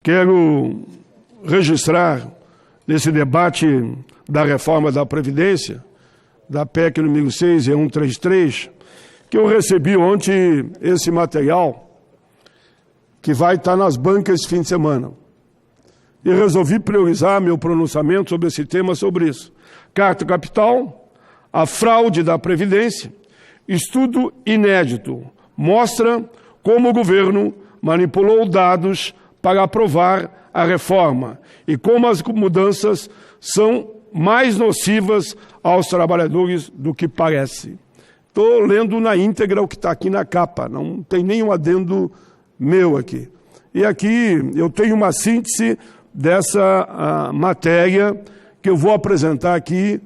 Quero registrar nesse debate da reforma da Previdência, da PEC número 6 e 133, que eu recebi ontem esse material que vai estar nas bancas esse fim de semana. E resolvi priorizar meu pronunciamento sobre esse tema, sobre isso. Carta Capital, a fraude da Previdência, estudo inédito, mostra como o governo manipulou dados para aprovar a reforma e como as mudanças são mais nocivas aos trabalhadores do que parece. Estou lendo na íntegra o que está aqui na capa, não tem nenhum adendo meu aqui. E aqui eu tenho uma síntese dessa matéria que eu vou apresentar aqui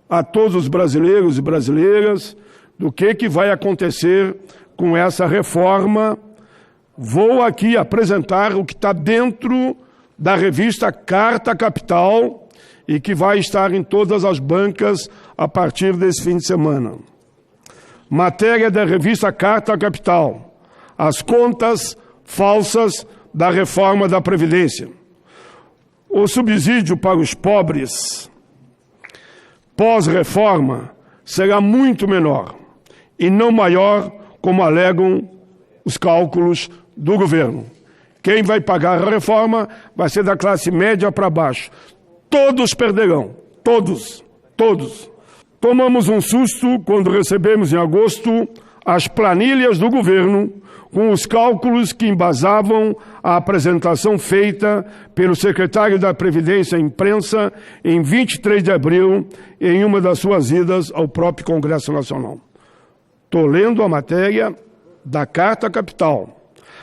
a todos os brasileiros e brasileiras do que vai acontecer com essa reforma. Vou aqui apresentar o que está dentro da revista Carta Capital e que vai estar em todas as bancas a partir desse fim de semana. Matéria da revista Carta Capital: as contas falsas da reforma da Previdência. O subsídio para os pobres pós-reforma será muito menor e não maior, como alegam os cálculos do governo. Quem vai pagar a reforma vai ser da classe média para baixo. Todos perderão, todos. Tomamos um susto quando recebemos em agosto as planilhas do governo com os cálculos que embasavam a apresentação feita pelo secretário da Previdência à imprensa em 23 de abril, em uma das suas idas ao próprio Congresso Nacional. Estou lendo a matéria da Carta Capital.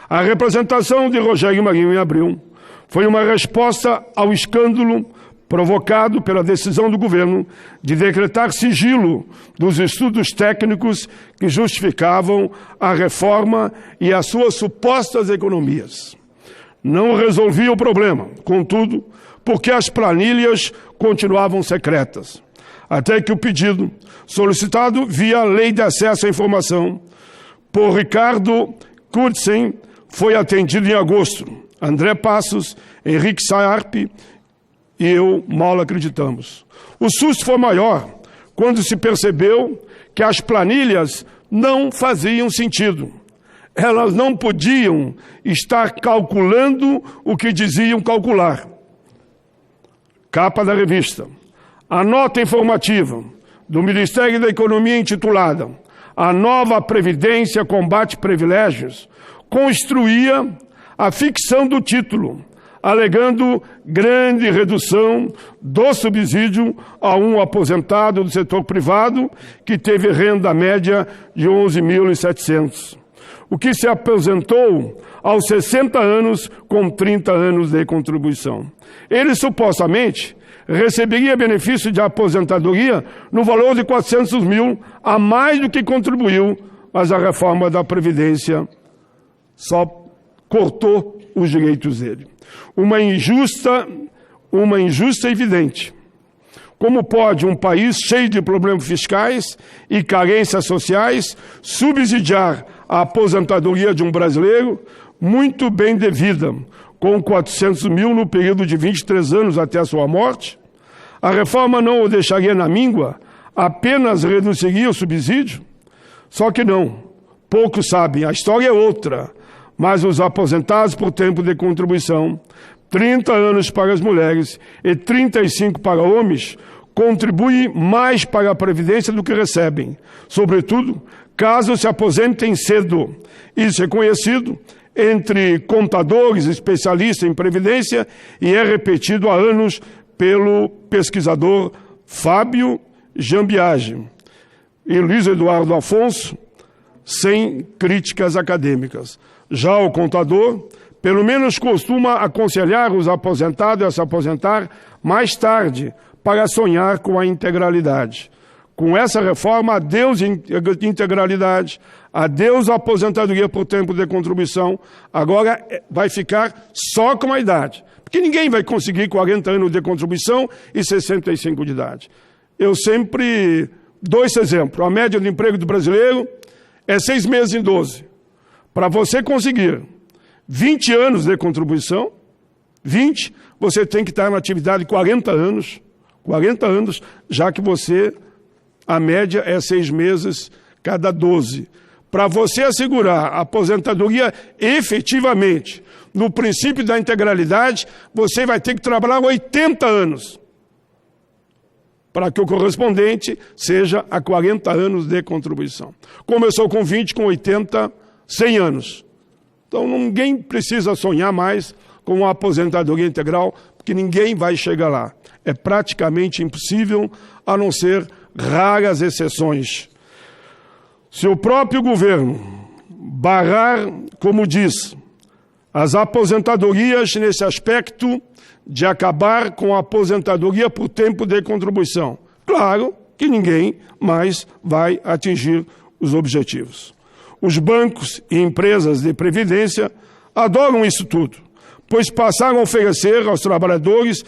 A representação de Rogério Marinho em abril foi uma resposta ao escândalo provocado pela decisão do governo de decretar sigilo dos estudos técnicos que justificavam a reforma e as suas supostas economias. Não resolvia o problema, contudo, porque as planilhas continuavam secretas, até que o pedido, solicitado via Lei de Acesso à Informação, por Ricardo Kurtzen, foi atendido em agosto. André Passos, Henrique Saarp e eu mal acreditamos. O susto foi maior quando se percebeu que as planilhas não faziam sentido. Elas não podiam estar calculando o que diziam calcular. Capa da revista. A nota informativa do Ministério da Economia intitulada "A Nova Previdência Combate Privilégios" construía a ficção do título, alegando grande redução do subsídio a um aposentado do setor privado que teve renda média de 11.700, o que se aposentou aos 60 anos com 30 anos de contribuição. Ele supostamente receberia benefício de aposentadoria no valor de 400 mil a mais do que contribuiu, mas a reforma da Previdência só cortou os direitos dele. Uma injusta evidente. Como pode um país cheio de problemas fiscais e carências sociais subsidiar a aposentadoria de um brasileiro muito bem devida, com 400 mil no período de 23 anos até a sua morte? A reforma não o deixaria na míngua, apenas reduziria o subsídio? Só que não. Poucos sabem, a história é outra. Mas os aposentados por tempo de contribuição, 30 anos para as mulheres e 35 para homens, contribuem mais para a Previdência do que recebem, sobretudo caso se aposentem cedo. Isso é conhecido entre contadores especialistas em Previdência e é repetido há anos pelo pesquisador Fábio Jambiage e Luiz Eduardo Afonso, sem críticas acadêmicas. Já o contador, pelo menos costuma aconselhar os aposentados a se aposentar mais tarde para sonhar com a integralidade. Com essa reforma, adeus integralidade, adeus aposentadoria por tempo de contribuição, agora vai ficar só com a idade. Porque ninguém vai conseguir 40 anos de contribuição e 65 de idade. Eu sempre dou esse exemplo. A média de emprego do brasileiro é 6 meses em 12. Para você conseguir 20 anos de contribuição, 20, você tem que estar na atividade 40 anos, já que a média é 6 meses cada 12. Para você assegurar a aposentadoria efetivamente, no princípio da integralidade, você vai ter que trabalhar 80 anos, para que o correspondente seja a 40 anos de contribuição. Começou com 20, com 80, 100 anos. Então ninguém precisa sonhar mais com uma aposentadoria integral, porque ninguém vai chegar lá. É praticamente impossível, a não ser raras exceções. Se o próprio governo barrar, como diz, as aposentadorias nesse aspecto de acabar com a aposentadoria por tempo de contribuição, claro que ninguém mais vai atingir os objetivos. Os bancos e empresas de previdência adoram isso tudo, pois passaram a oferecer aos trabalhadores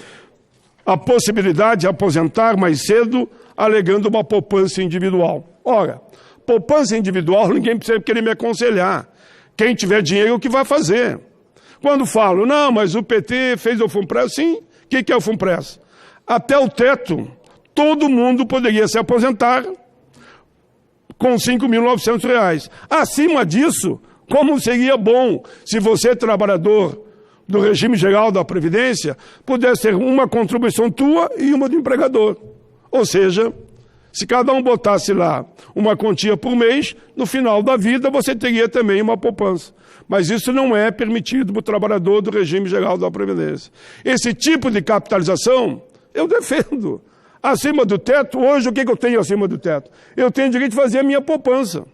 a possibilidade de aposentar mais cedo, alegando uma poupança individual. Ora, poupança individual, ninguém precisa querer me aconselhar. Quem tiver dinheiro, o que vai fazer? Quando falo, não, mas o PT fez o FUNPRES, sim. O que é o FUNPRES? Até o teto, todo mundo poderia se aposentar com R$ 5.900. Acima disso, como seria bom se você, trabalhador do regime geral da Previdência, pudesse ter uma contribuição tua e uma do empregador. Ou seja, se cada um botasse lá uma quantia por mês, no final da vida você teria também uma poupança. Mas isso não é permitido para o trabalhador do regime geral da Previdência. Esse tipo de capitalização eu defendo. Acima do teto, hoje o que eu tenho acima do teto? Eu tenho direito de fazer a minha poupança.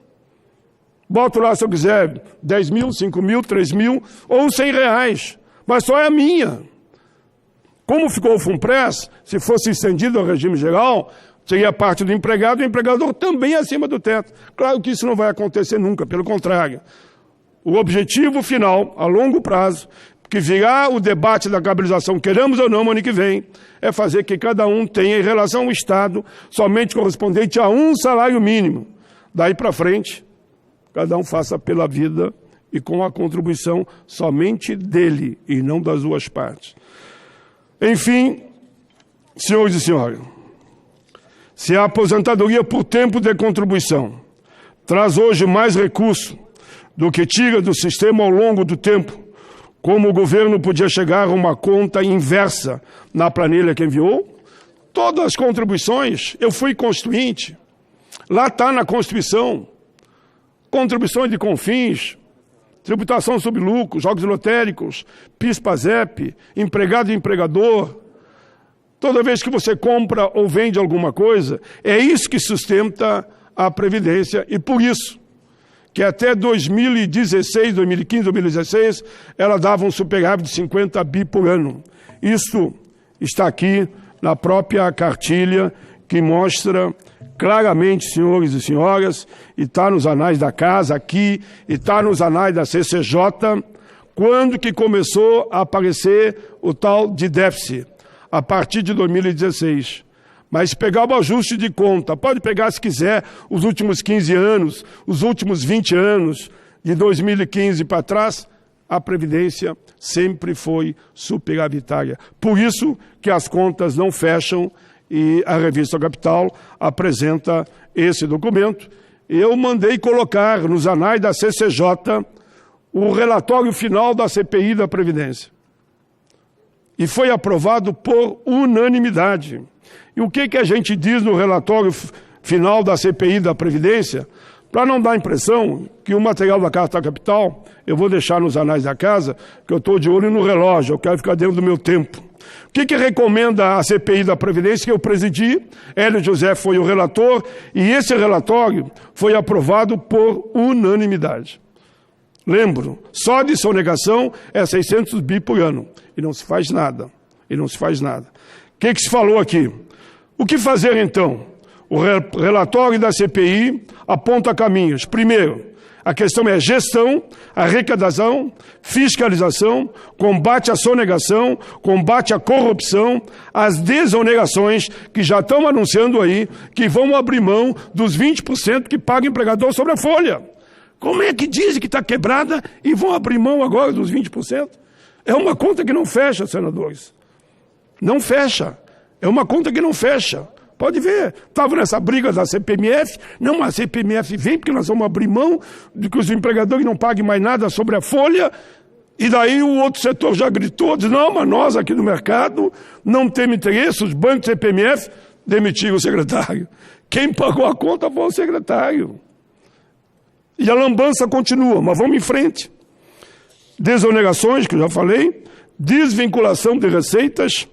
Boto lá, se eu quiser, 10 mil, 5 mil, 3 mil ou R$100. Mas só é a minha. Como ficou o FUNPRES, se fosse estendido ao regime geral, seria parte do empregado e o empregador também acima do teto. Claro que isso não vai acontecer nunca, pelo contrário. O objetivo final, a longo prazo, que virá o debate da capitalização, queremos ou não, ano que vem, é fazer que cada um tenha, em relação ao Estado, somente correspondente a um salário mínimo. Daí para frente, cada um faça pela vida e com a contribuição somente dele e não das duas partes. Enfim, senhores e senhoras, se a aposentadoria por tempo de contribuição traz hoje mais recurso do que tira do sistema ao longo do tempo, como o governo podia chegar a uma conta inversa na planilha que enviou? Todas as contribuições, eu fui constituinte, lá está na Constituição, contribuições de CONFINS, tributação sobre lucro, jogos lotéricos, PIS, PASEP, empregado e empregador. Toda vez que você compra ou vende alguma coisa, é isso que sustenta a Previdência e por isso que até 2016, 2015, 2016, ela dava um superávit de 50 bi por ano. Isso está aqui na própria cartilha que mostra claramente, senhores e senhoras, e está nos anais da casa aqui, e está nos anais da CCJ, quando que começou a aparecer o tal de déficit, a partir de 2016. Mas pegar o ajuste de conta, pode pegar se quiser os últimos 15 anos, os últimos 20 anos, de 2015 para trás, a Previdência sempre foi superavitária. Por isso que as contas não fecham e a revista Capital apresenta esse documento. Eu mandei colocar nos anais da CCJ o relatório final da CPI da Previdência. E foi aprovado por unanimidade. E o que a gente diz no relatório final da CPI da Previdência? Para não dar a impressão que o material da Carta Capital, eu vou deixar nos anais da casa, que eu estou de olho no relógio, eu quero ficar dentro do meu tempo. O que recomenda a CPI da Previdência que eu presidi? Hélio José foi o relator e esse relatório foi aprovado por unanimidade. Lembro, só de sonegação é 600 bi por ano e não se faz nada. O que se falou aqui? O que fazer então? O relatório da CPI aponta caminhos. Primeiro, a questão é gestão, arrecadação, fiscalização, combate à sonegação, combate à corrupção, as desonerações que já estão anunciando aí que vão abrir mão dos 20% que paga o empregador sobre a folha. Como é que dizem que está quebrada e vão abrir mão agora dos 20%? É uma conta que não fecha, senadores. Não fecha. É uma conta que não fecha. Pode ver. Estava nessa briga da CPMF. Não, a CPMF vem porque nós vamos abrir mão de que os empregadores não paguem mais nada sobre a folha. E daí o outro setor já gritou, disse, não, mas nós aqui no mercado não temos interesse, os bancos CPMF demitiram o secretário. Quem pagou a conta foi o secretário. E a lambança continua, mas vamos em frente. Desonerações, que eu já falei, desvinculação de receitas,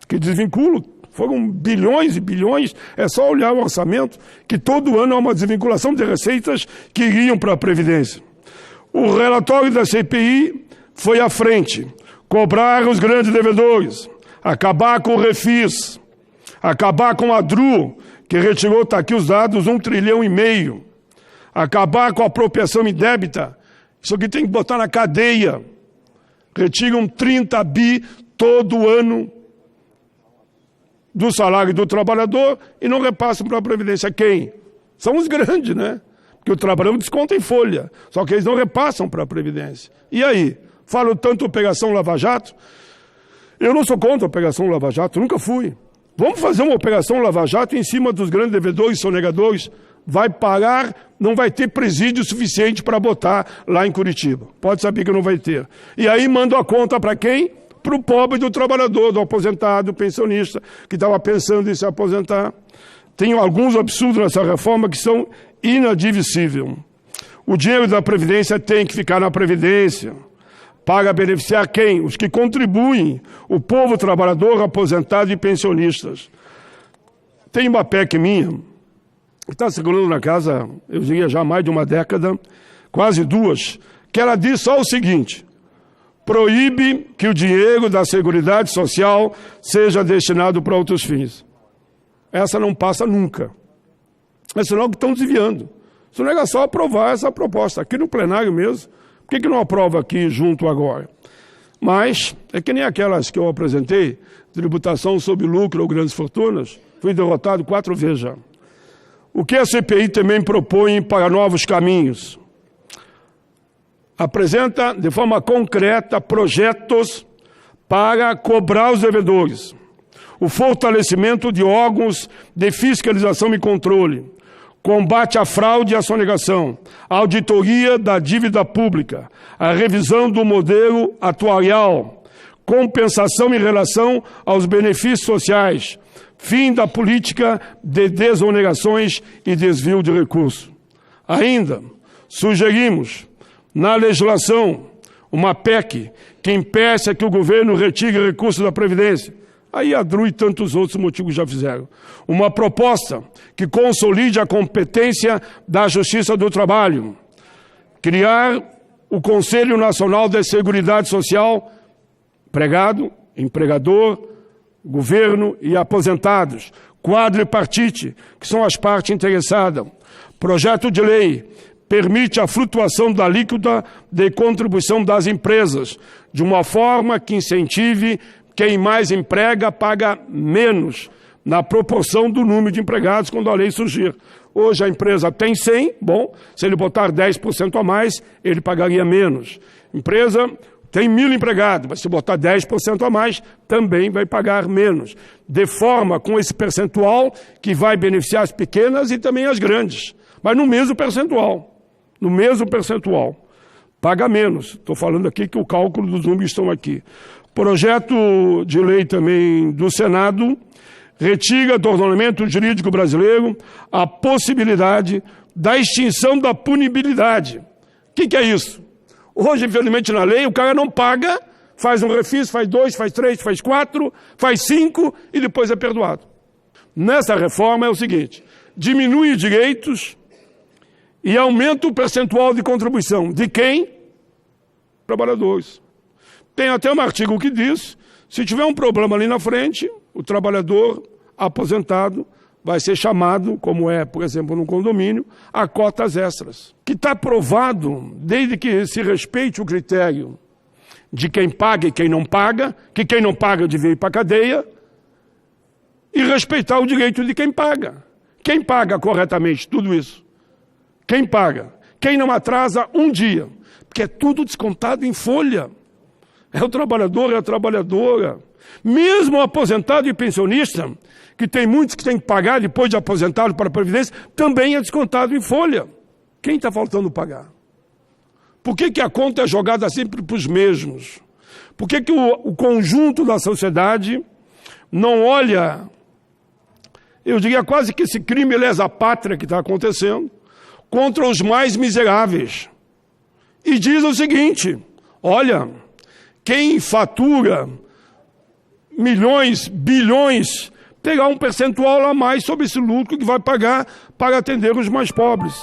que desvinculam, foram bilhões e bilhões, é só olhar o orçamento, que todo ano há uma desvinculação de receitas que iriam para a Previdência. O relatório da CPI foi à frente, cobrar os grandes devedores, acabar com o Refis, acabar com a DRU, que retirou, está aqui os dados, 1,5 trilhão, acabar com a apropriação indébita, isso aqui tem que botar na cadeia, retiram 30 bi todo ano do salário do trabalhador e não repassam para a Previdência. Quem? São os grandes, né? Porque o trabalhador desconta em folha, só que eles não repassam para a Previdência. E aí? Falo tanto Operação Lava Jato. Eu não sou contra a Operação Lava Jato, nunca fui. Vamos fazer uma Operação Lava Jato em cima dos grandes devedores e sonegadores. Vai parar, não vai ter presídio suficiente para botar lá em Curitiba. Pode saber que não vai ter. E aí mando a conta para quem? Para o pobre do trabalhador, do aposentado, do pensionista, que estava pensando em se aposentar. Tem alguns absurdos nessa reforma que são inadmissíveis. O dinheiro da Previdência tem que ficar na Previdência. Para beneficiar quem? Os que contribuem, o povo trabalhador, aposentado e pensionistas. Tem uma PEC minha, que está circulando na casa, eu diria já há mais de uma década, quase 2, que ela diz só o seguinte, proíbe que o dinheiro da Seguridade Social seja destinado para outros fins. Essa não passa nunca. É sinal que estão desviando. Isso não é só aprovar essa proposta, aqui no plenário mesmo. Por que não aprova aqui junto agora? Mas é que nem aquelas que eu apresentei, tributação sobre lucro ou grandes fortunas, fui derrotado 4 vezes já. O que a CPI também propõe para novos caminhos? Apresenta de forma concreta projetos para cobrar os devedores, o fortalecimento de órgãos de fiscalização e controle, combate à fraude e à sonegação, a auditoria da dívida pública, a revisão do modelo atuarial, compensação em relação aos benefícios sociais, fim da política de desonerações e desvio de recursos. Ainda, sugerimos, na legislação, uma PEC que impeça que o governo retire recursos da Previdência. Aí a DRU e tantos outros motivos já fizeram. Uma proposta que consolide a competência da Justiça do Trabalho. Criar o Conselho Nacional de Seguridade Social, empregado, empregador, governo e aposentados. Quadripartite, que são as partes interessadas. Projeto de lei permite a flutuação da alíquota de contribuição das empresas, de uma forma que incentive quem mais emprega paga menos na proporção do número de empregados quando a lei surgir. Hoje a empresa tem 100, bom, se ele botar 10% a mais, ele pagaria menos. Empresa tem 1.000 empregados, mas se botar 10% a mais, também vai pagar menos. De forma com esse percentual que vai beneficiar as pequenas e também as grandes. Mas no mesmo percentual. No mesmo percentual. Paga menos. Estou falando aqui que o cálculo dos números estão aqui. Projeto de lei também do Senado retira do ordenamento jurídico brasileiro a possibilidade da extinção da punibilidade. O que é isso? Hoje, infelizmente, na lei, o cara não paga, faz um refis, faz 2, faz 3, faz 4, faz 5 e depois é perdoado. Nessa reforma é o seguinte, diminui os direitos e aumenta o percentual de contribuição. De quem? Trabalhadores. Tem até um artigo que diz, se tiver um problema ali na frente, o trabalhador aposentado vai ser chamado, como é, por exemplo, no condomínio, a cotas extras. Que está provado, desde que se respeite o critério de quem paga e quem não paga, que quem não paga devia ir para a cadeia, e respeitar o direito de quem paga. Quem paga corretamente tudo isso? Quem paga? Quem não atrasa um dia? Porque é tudo descontado em folha. é o trabalhador, é a trabalhadora. Mesmo o aposentado e pensionista, que tem muitos que têm que pagar depois de aposentado para a Previdência, também é descontado em folha. Quem está faltando pagar? Por que a conta é jogada sempre para os mesmos? Por que o conjunto da sociedade não olha, eu diria quase que esse crime lesa-pátria que está acontecendo, contra os mais miseráveis? E diz o seguinte: olha, quem fatura milhões, bilhões, pegar um percentual a mais sobre esse lucro que vai pagar para atender os mais pobres.